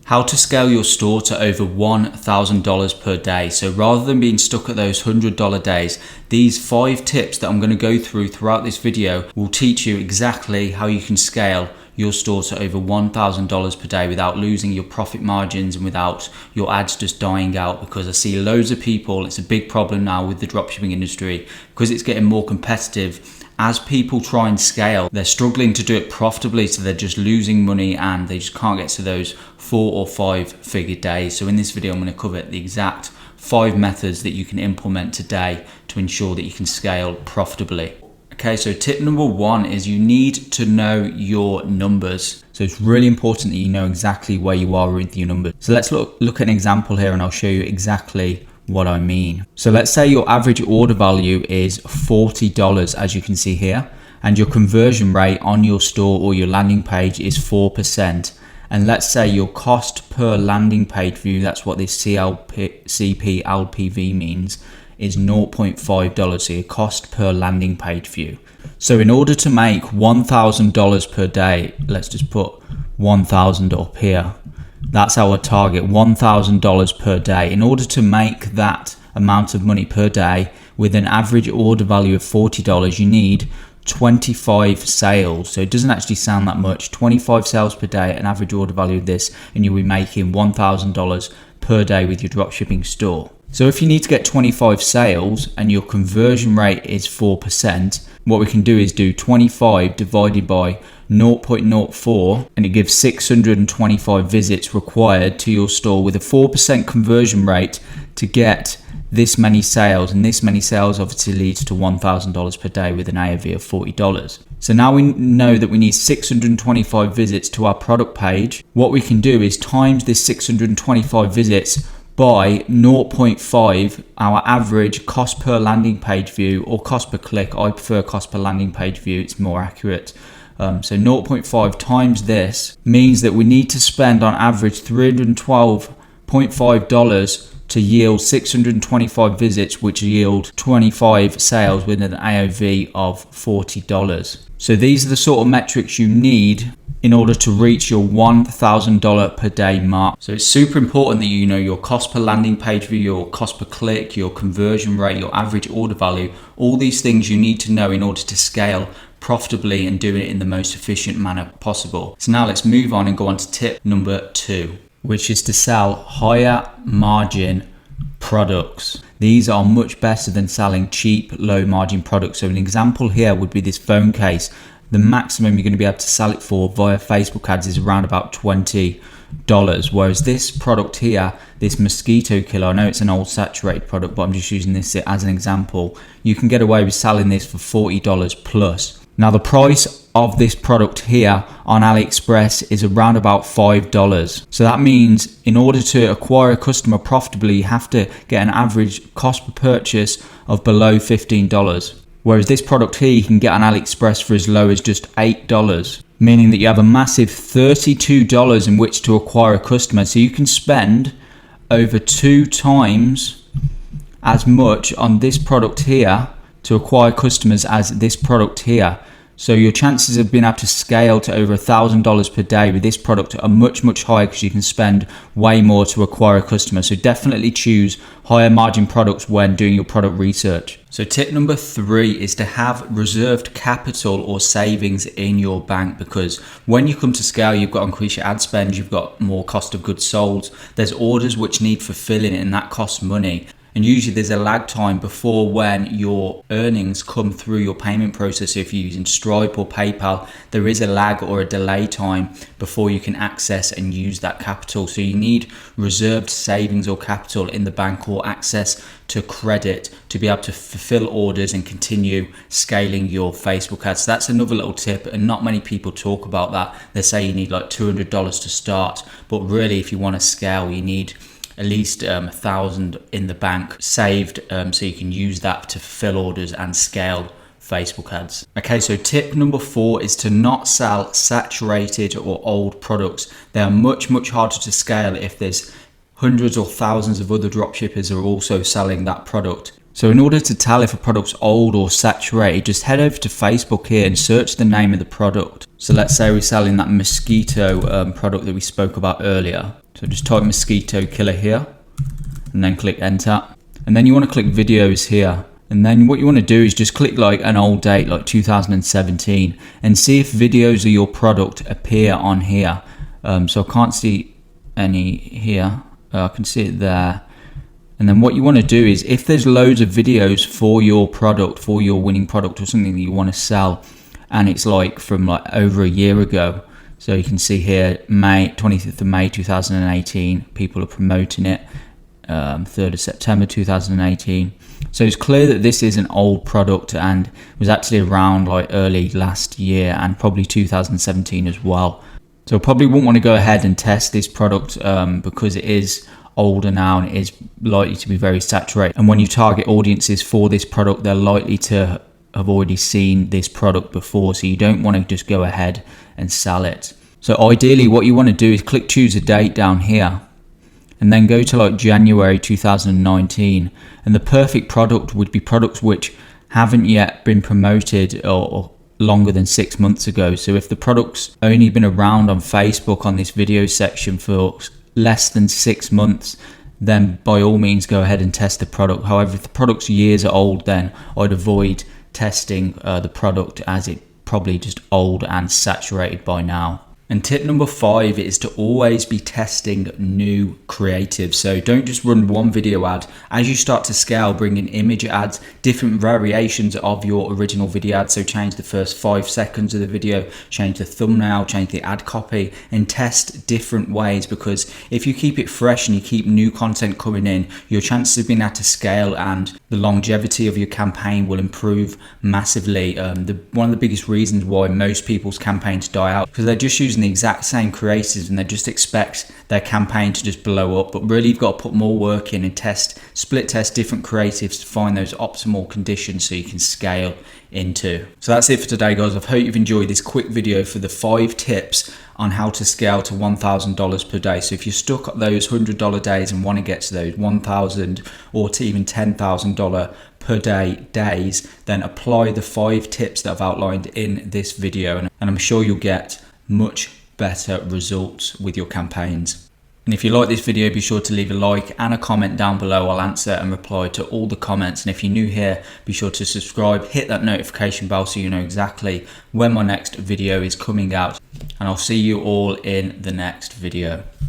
how to scale your store to over $1,000 per day. So rather than being stuck at those $100 days, these 5 tips that I'm going to go through throughout this video will teach you exactly how you can scale your store to over $1,000 per day without losing your profit margins and without your ads just dying out. Because I see loads of people, it's a big problem now with the dropshipping industry because it's getting more competitive. As people try and scale, they're struggling to do it profitably, so they're just losing money and they just can't get to those 4 or 5 figure days. So in this video, I'm going to cover the exact 5 methods that you can implement today to ensure that you can scale profitably. Okay, so tip number 1 is you need to know your numbers. So it's really important that you know exactly where you are with your numbers. So let's look at an example here and I'll show you exactly what I mean. So let's say your average order value is $40, as you can see here, and your conversion rate on your store or your landing page is 4%. And let's say your cost per landing page view, that's what this CP LPV means, is $0.5. So your cost per landing page view. So in order to make $1,000 per day, let's just put 1,000 up here. That's our target, $1,000 per day. In order to make that amount of money per day with an average order value of $40, you need 25 sales. So it doesn't actually sound that much. 25 sales per day, an average order value of this, and you'll be making $1,000 per day with your dropshipping store. So if you need to get 25 sales and your conversion rate is 4%, what we can do is do 25 divided by 0.04 and it gives 625 visits required to your store with a 4% conversion rate to get this many sales, and this many sales obviously leads to $1,000 per day with an AOV of $40. So now we know that we need 625 visits to our product page. What we can do is times this 625 visits by 0.5, our average cost per landing page view, or cost per click. I prefer cost per landing page view, it's more accurate. So 0.5 times this means that we need to spend on average $312.5 to yield 625 visits, which yield 25 sales with an AOV of $40. So these are the sort of metrics you need in order to reach your $1,000 per day mark. So it's super important that you know your cost per landing page view, your cost per click, your conversion rate, your average order value. All these things you need to know in order to scale profitably and do it in the most efficient manner possible. So now let's move on and go on to tip number 2, which is to sell higher margin products. These are much better than selling cheap, low margin products. So an example here would be this phone case. The maximum you're going to be able to sell it for via Facebook ads is around about $20. Whereas this product here, this mosquito killer, I know it's an old saturated product, but I'm just using this as an example. You can get away with selling this for $40 plus. Now the price of this product here on AliExpress is around about $5. So that means in order to acquire a customer profitably, you have to get an average cost per purchase of below $15. Whereas this product here you can get on AliExpress for as low as just $8, meaning that you have a massive $32 in which to acquire a customer. So you can spend over 2 times as much on this product here to acquire customers as this product here. So your chances of being able to scale to over $1,000 per day with this product are much, much higher because you can spend way more to acquire a customer. So definitely choose higher margin products when doing your product research. So tip number 3 is to have reserved capital or savings in your bank, because when you come to scale, you've got to increase your ad spend, you've got more cost of goods sold, there's orders which need fulfilling and that costs money. And usually there's a lag time before when your earnings come through your payment process. So if you're using Stripe or PayPal, there is a lag or a delay time before you can access and use that capital. So you need reserved savings or capital in the bank or access to credit to be able to fulfill orders and continue scaling your Facebook ads. So that's another little tip, and not many people talk about that. They say you need like $200 to start, but really if you want to scale, you need at least 1,000 in the bank saved, so you can use that to fulfill orders and scale Facebook ads. Okay, so tip number 4 is to not sell saturated or old products. They are much, much harder to scale if there's hundreds or thousands of other dropshippers are also selling that product. So in order to tell if a product's old or saturated, just head over to Facebook here and search the name of the product. So let's say we're selling that mosquito product that we spoke about earlier. So just type mosquito killer here and then click enter. And then you want to click videos here. And then what you want to do is just click like an old date, like 2017, and see if videos of your product appear on here. So I can't see any here. I can see it there. And then what you want to do is, if there's loads of videos for your product, for your winning product or something that you want to sell, and it's like from like over a year ago. So you can see here, 25th of May 2018, people are promoting it. 3rd of September 2018. So it's clear that this is an old product and was actually around like early last year and probably 2017 as well. So I probably wouldn't want to go ahead and test this product because it is older now and it is likely to be very saturated. And when you target audiences for this product, they're likely to have already seen this product before. So you don't want to just go ahead and sell it. So ideally what you want to do is click choose a date down here. And then go to like January 2019, and the perfect product would be products which haven't yet been promoted or longer than 6 months ago. So if the product's only been around on Facebook on this video section for less than 6 months, then by all means go ahead and test the product. However, if the product's years old, then I'd avoid testing the product as it's probably just old and saturated by now. And tip number 5 is to always be testing new creatives. So don't just run one video ad. As you start to scale, bring in image ads, different variations of your original video ad. So change the first 5 seconds of the video, change the thumbnail, change the ad copy, and test different ways. Because if you keep it fresh and you keep new content coming in, your chances of being able to scale and the longevity of your campaign will improve massively. One of the biggest reasons why most people's campaigns die out, because they're just using the exact same creatives and they just expect their campaign to just blow up. But really, you've got to put more work in and split test different creatives to find those optimal conditions so you can scale into. So that's it for today, guys. I hope you've enjoyed this quick video for the 5 tips on how to scale to $1,000 per day. So if you're stuck at those $100 days and want to get to those $1,000 or to even $10,000 per day days, then apply the 5 tips that I've outlined in this video, and I'm sure you'll get much better results with your campaigns. And if you like this video, be sure to leave a like and a comment down below. I'll answer and reply to all the comments. And if you're new here, be sure to subscribe, hit that notification bell so you know exactly when my next video is coming out. And I'll see you all in the next video.